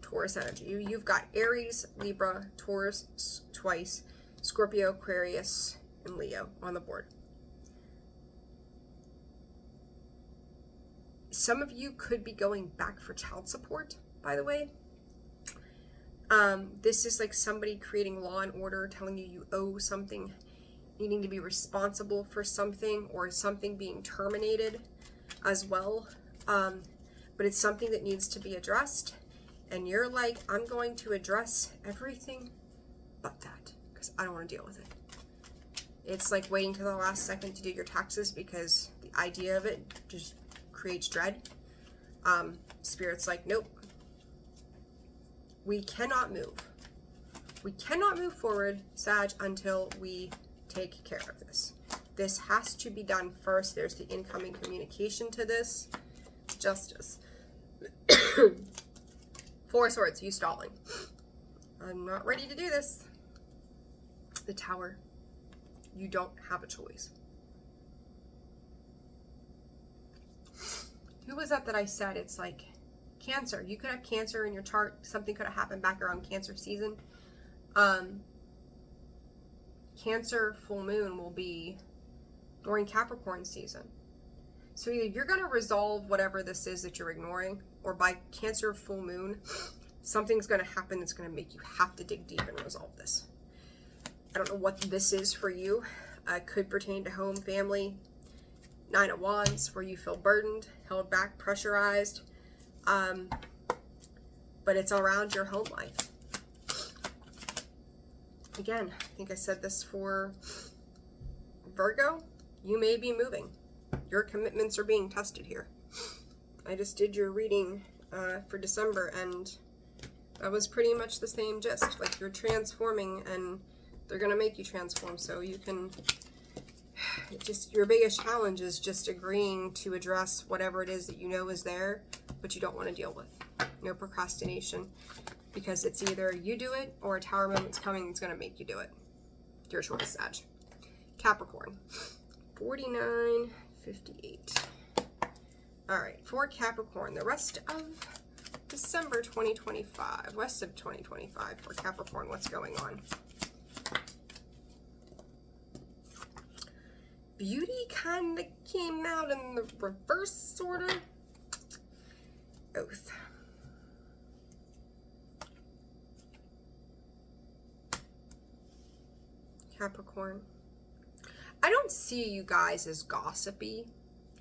Taurus energy. You've got Aries, Libra, Taurus twice, Scorpio, Aquarius, and Leo on the board. Some of you could be going back for child support, by the way. This is like somebody creating law and order, telling you you owe something, needing to be responsible for something, or something being terminated as well. But it's something that needs to be addressed. And you're like, I'm going to address everything but that, because I don't want to deal with it. It's like waiting to the last second to do your taxes because the idea of it just creates dread. Spirit's like, nope. We cannot move. We cannot move forward, Sag, until we take care of this. This has to be done first. There's the incoming communication to this. Justice. Four of Swords, you stalling. I'm not ready to do this. The Tower. You don't have a choice. Who was that I said? It's like Cancer. You could have Cancer in your chart. Something could have happened back around Cancer season. Cancer full moon will be during Capricorn season. So either you're going to resolve whatever this is that you're ignoring, or by Cancer full moon, something's going to happen that's going to make you have to dig deep and resolve this. I don't know what this is for you. Could pertain to home, family. 9 of Wands, where you feel burdened, held back, pressurized. But it's around your home life. Again, I think I said this for Virgo. You may be moving. Your commitments are being tested here. I just did your reading for December, and that was pretty much the same gist. Like, you're transforming, and they're going to make you transform. So you can just, your biggest challenge is just agreeing to address whatever it is that you know is there, but you don't want to deal with. No procrastination. because it's either you do it or a tower moment's coming that's going to make you do it. Your choice, Sag. Capricorn. 49.58. All right, for Capricorn, the rest of December 2025, rest of 2025 for Capricorn, what's going on? Beauty kind of came out in the reverse, sort of. Oath. Capricorn. I don't see you guys as gossipy,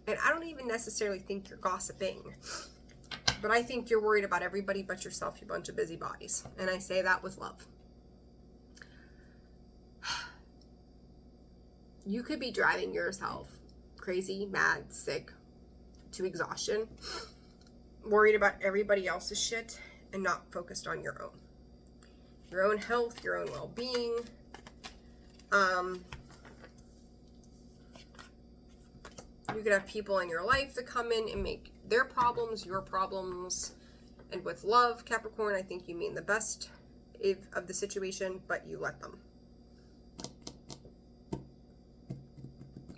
and I don't even necessarily think you're gossiping, but I think you're worried about everybody but yourself, you bunch of busybodies, and I say that with love. You could be driving yourself crazy, mad, sick, to exhaustion, worried about everybody else's shit, and not focused on your own health, your own well-being. You could have people in your life that come in and make their problems your problems. And with love, Capricorn, I think you mean the best of the situation, but you let them.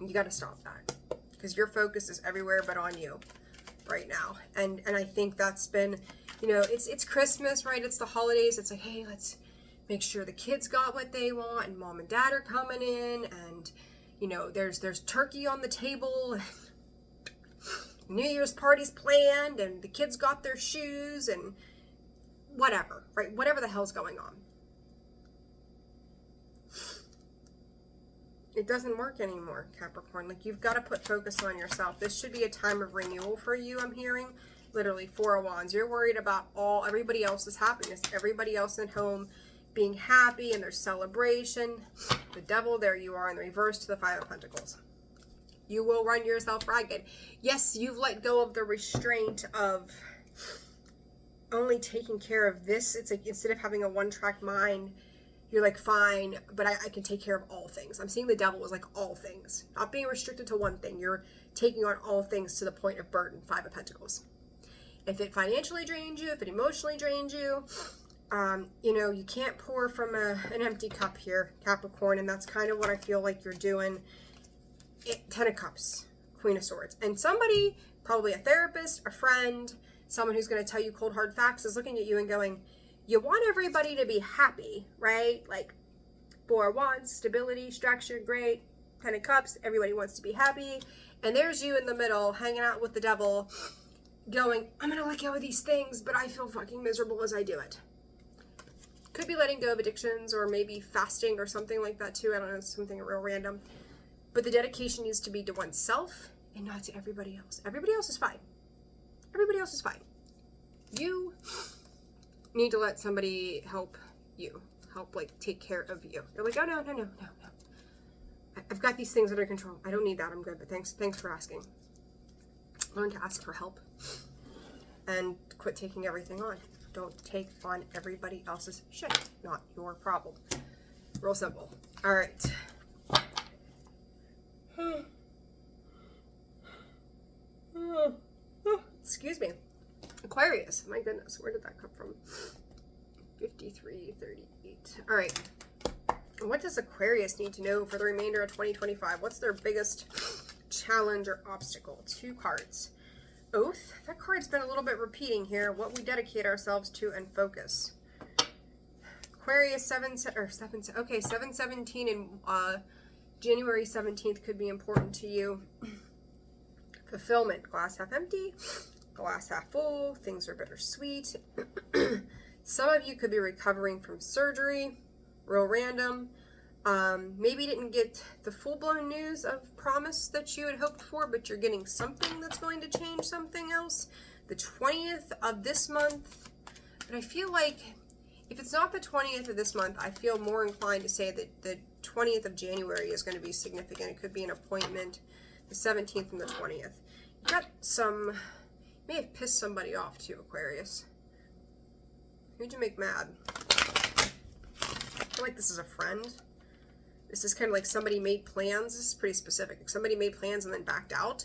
You got to stop that, because your focus is everywhere but on you right now. And I think that's been, you know, it's Christmas, right? It's the holidays. It's like, hey, let's make sure the kids got what they want, and mom and dad are coming in, and you know, there's turkey on the table, and New Year's party's planned, and the kids got their shoes, and whatever, right? Whatever the hell's going on. It doesn't work anymore, Capricorn. Like, you've got to put focus on yourself. This should be a time of renewal for you, I'm hearing. Literally, Four of Wands. You're worried about everybody else's happiness, everybody else at home being happy and their celebration. The Devil, there you are in the reverse to the Five of Pentacles. You will run yourself ragged. Yes, you've let go of the restraint of only taking care of this. It's like, instead of having a one-track mind, you're like, fine, but I can take care of all things. I'm seeing the Devil as like all things, not being restricted to one thing. You're taking on all things to the point of burden. Five of Pentacles. If it financially drains you, if it emotionally drains you, you know, you can't pour from an empty cup here, Capricorn, and that's kind of what I feel like you're doing. Ten of Cups, Queen of Swords. And somebody, probably a therapist, a friend, someone who's going to tell you cold hard facts, is looking at you and going, you want everybody to be happy, right? Like, Four of Wands, stability, structure, great. Ten of Cups, everybody wants to be happy. And there's you in the middle, hanging out with the Devil, going, I'm going to let go of these things, but I feel fucking miserable as I do it. Could be letting go of addictions, or maybe fasting or something like that too. I don't know, something real random. But the dedication needs to be to oneself and not to everybody else. Everybody else is fine. Everybody else is fine. You need to let somebody help you. Help, like, take care of you. You're like, oh, no. I've got these things under control. I don't need that. I'm good. But thanks for asking. Learn to ask for help. And quit taking everything on. Don't take on everybody else's shit. Not your problem. Real simple. All right. Excuse me. Aquarius. My goodness. Where did that come from? 53.38. All right. What does Aquarius need to know for the remainder of 2025? What's their biggest challenge or obstacle? Two cards. Oath. That card's been a little bit repeating here. What we dedicate ourselves to and focus. Aquarius 7/17 and January 17th could be important to you. Fulfillment. Glass half empty. Glass half full. Things are bittersweet. Some of you could be recovering from surgery. Real random. Maybe you didn't get the full-blown news of promise that you had hoped for, but you're getting something that's going to change something else. The 20th of this month. But I feel like if it's not the 20th of this month, I feel more inclined to say that the 20th of January is going to be significant. It could be an appointment. The 17th and the 20th. You got some... may have pissed somebody off too, Aquarius. Who'd you make mad? I feel like this is a friend. This is kind of like somebody made plans. This is pretty specific. Somebody made plans and then backed out.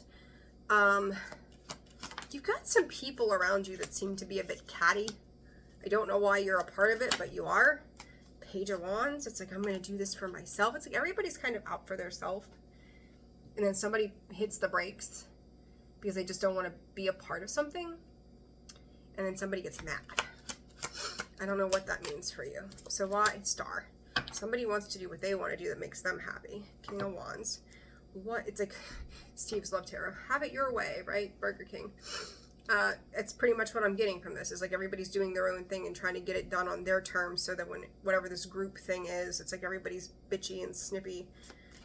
You've got some people around you that seem to be a bit catty. I don't know why you're a part of it, but you are. Page of Wands. It's like, I'm going to do this for myself. It's like everybody's kind of out for their self. And then somebody hits the brakes because they just don't want to be a part of something. And then somebody gets mad. I don't know what that means for you. So why? Star. Somebody wants to do what they want to do that makes them happy. King of Wands. What? It's like Steve's Love Tarot. Have it your way, right? Burger King. It's pretty much what I'm getting from this. Is like everybody's doing their own thing and trying to get it done on their terms, so that when whatever this group thing is, it's like everybody's bitchy and snippy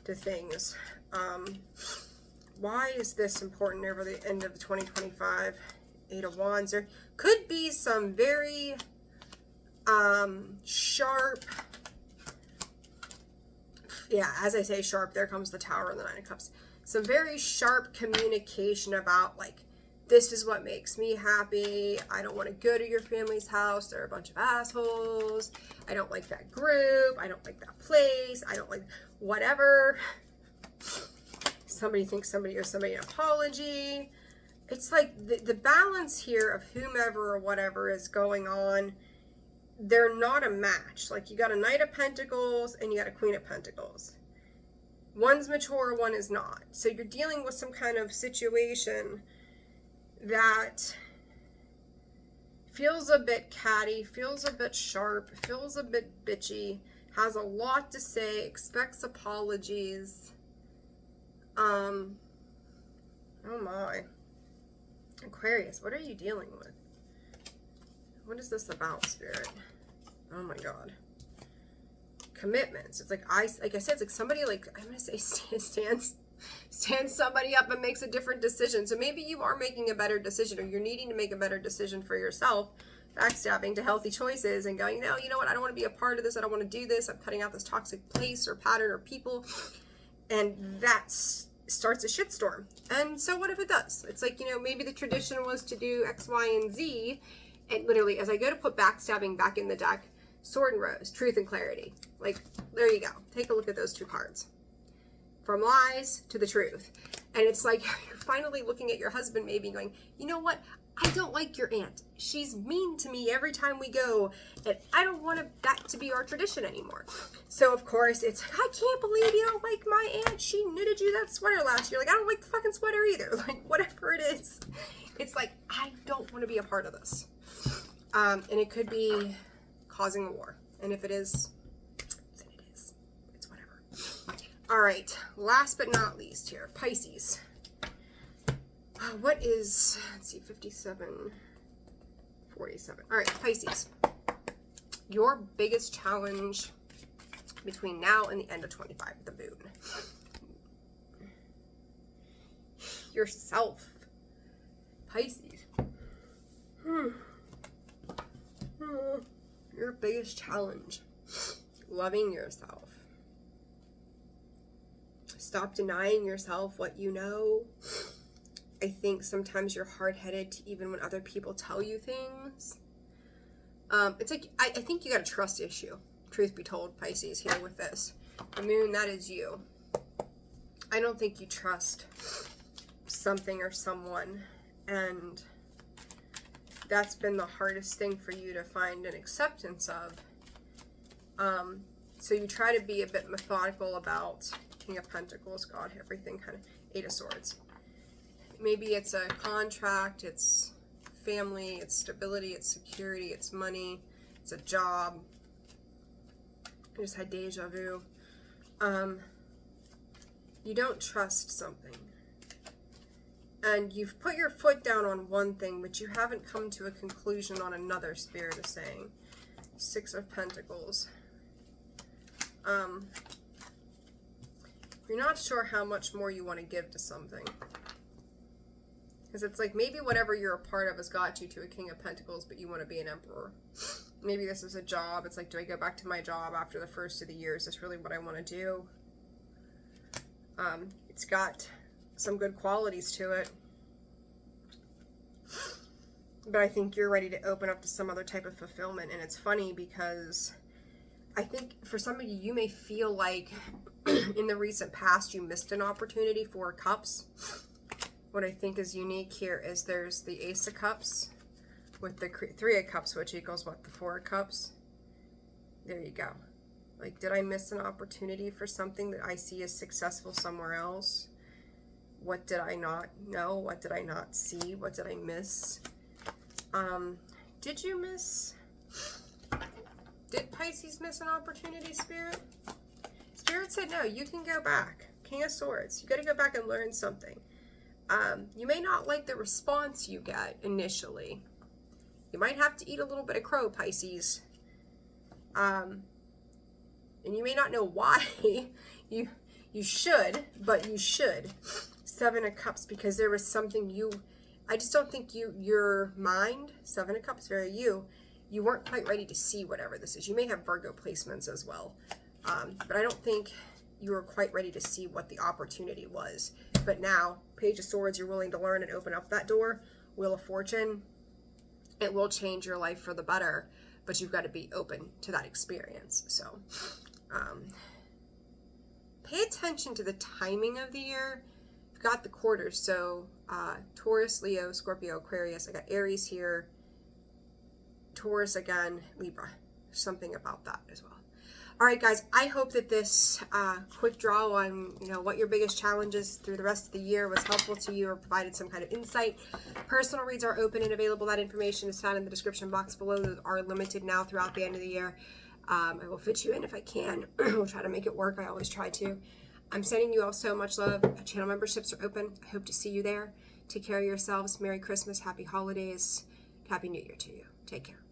to things. Why is this important over the end of 2025? 8 of Wands. There could be some very sharp, yeah, as I say sharp, there comes the Tower and the 9 of Cups. Some very sharp communication about, like, this is what makes me happy. I don't want to go to your family's house. They're a bunch of assholes. I don't like that group. I don't like that place. I don't like whatever. Somebody thinks somebody owes somebody an apology. It's like the balance here of whomever or whatever is going on, they're not a match. Like, you got a Knight of Pentacles and you got a Queen of Pentacles. One's mature, one is not. So you're dealing with some kind of situation that feels a bit catty, feels a bit sharp, feels a bit bitchy, has a lot to say, expects apologies. Oh my. Aquarius, what are you dealing with? What is this about, Spirit? Oh my God. Commitments. It's like, like I said, it's like somebody, like, I'm going to say stands somebody up and makes a different decision. So maybe you are making a better decision, or you're needing to make a better decision for yourself, backstabbing to healthy choices and going, no, you know what? I don't want to be a part of this. I don't want to do this. I'm cutting out this toxic place or pattern or people. And that starts a shitstorm. And so what if it does? It's like, you know, maybe the tradition was to do X, Y, and Z. And literally, as I go to put backstabbing back in the deck, Sword and Rose, truth and clarity. Like, there you go. Take a look at those two cards. From lies to the truth. And it's like, you're finally looking at your husband maybe going, you know what? I don't like your aunt. She's mean to me every time we go. And I don't want that to be our tradition anymore. So, of course, it's like, I can't believe you don't like my aunt. She knitted you that sweater last year. Like, I don't like the fucking sweater either. Like, whatever it is. It's like, I don't want to be a part of this. And it could be causing a war. And if it is, then it is. It's whatever. All right. Last but not least here, Pisces. What is, let's see, 57, 47. All right, Pisces. Your biggest challenge between now and the end of 25, the moon. Yourself. Pisces. Your biggest challenge. Loving yourself. Stop denying yourself what you know. I think sometimes you're hard-headed even when other people tell you things. It's like, I think you got a trust issue, truth be told, Pisces, here with this. The moon, that is you. I don't think you trust something or someone, and that's been the hardest thing for you to find an acceptance of. So you try to be a bit methodical about King of Pentacles, God, everything kind of, 8 of Swords. Maybe it's a contract, it's family, it's stability, it's security, it's money, it's a job. I just had deja vu. You don't trust something. And you've put your foot down on one thing, but you haven't come to a conclusion on another, Spirit is saying. 6 of Pentacles. You're not sure how much more you want to give to something. Because it's like, maybe whatever you're a part of has got you to a King of Pentacles, but you want to be an Emperor. Maybe this is a job. It's like, do I go back to my job after the first of the year? Is this really what I want to do? It's got some good qualities to it. But I think you're ready to open up to some other type of fulfillment. And it's funny because I think for some of you, you may feel like in the recent past you missed an opportunity for Cups. What I think is unique here is there's the Ace of Cups, with the Three of Cups, which equals what? The Four of Cups. There you go. Like, did I miss an opportunity for something that I see as successful somewhere else? What did I not know? What did I not see? What did I miss? Did you miss? Did Pisces miss an opportunity, Spirit? Spirit said, no, you can go back. King of Swords. You got to go back and learn something. You may not like the response you get initially. You might have to eat a little bit of crow, Pisces. And you may not know why. you should, but you should. Seven of Cups, because there was something I just don't think your mind, Seven of Cups, very you weren't quite ready to see whatever this is. You may have Virgo placements as well. But I don't think you were quite ready to see what the opportunity was. But now, Page of Swords, you're willing to learn and open up that door. Wheel of Fortune, it will change your life for the better, but you've got to be open to that experience. So, pay attention to the timing of the year. You've got the quarters, so Taurus, Leo, Scorpio, Aquarius. I got Aries here, Taurus again, Libra. Something about that as well. All right, guys, I hope that this quick draw on, what your biggest challenges through the rest of the year was helpful to you or provided some kind of insight. Personal reads are open and available. That information is found in the description box below. Those are limited now throughout the end of the year. I will fit you in if I can. We'll try to make it work. I always try to. I'm sending you all so much love. Channel memberships are open. I hope to see you there. Take care of yourselves. Merry Christmas. Happy holidays. Happy New Year to you. Take care.